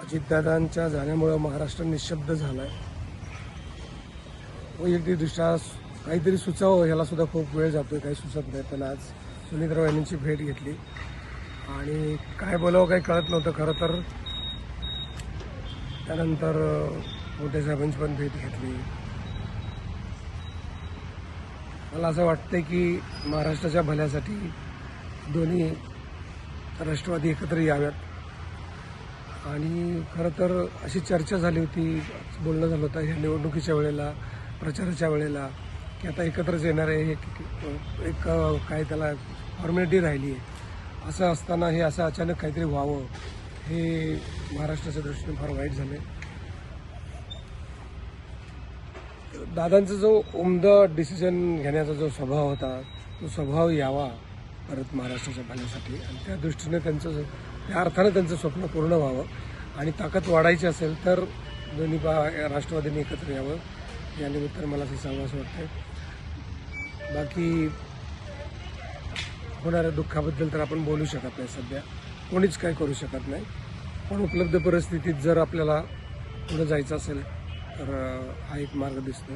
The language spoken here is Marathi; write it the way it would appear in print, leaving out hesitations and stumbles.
अजितदादांच्या जाण्यामुळे महाराष्ट्र निशब्द झालाय. वैयक्तिकदृष्ट्या काहीतरी सुचावं ह्याला सुद्धा खूप वेळ जातोय, काही सुचत नाही. पण आज सुनीतराव यांची भेट घेतली आणि काय बोलावं काही कळत नव्हतं खरं तर. त्यानंतर मोठे साहेबांची पण भेट घेतली. मला असं वाटतंय की महाराष्ट्राच्या भल्यासाठी दोन्ही राष्ट्रवादी एकत्र याव्यात आणि खरं तर अशी चर्चा झाली होती, बोलणं झालं होतं ह्या निवडणुकीच्या वेळेला, प्रचाराच्या वेळेला, की आता एकत्रच येणार आहे. एक काय त्याला फॉर्मॅलिटी राहिली आहे. असं असताना हे असं अचानक काहीतरी व्हावं हे महाराष्ट्राच्या दृष्टीने फार वाईट झालं. दादांचा जो उमदा डिसिजन घेण्याचा जो स्वभाव होता तो स्वभाव यावा परत महाराष्ट्राच्या भल्यासाठी आणि त्या दृष्टीने त्या अर्थानं त्यांचं स्वप्न पूर्ण व्हावं आणि ताकद वाढायची असेल तर दोन्ही राष्ट्रवादींनी एकत्र यावं. या निमित्तानं मला असं सांगावं वाटतंय. बाकी होणाऱ्या दुःखाबद्दल तर आपण बोलू शकत नाही, सध्या कोणीच काय करू शकत नाही. पण उपलब्ध परिस्थितीत जर आपल्याला पुढे जायचं असेल तर हा एक मार्ग दिसतो.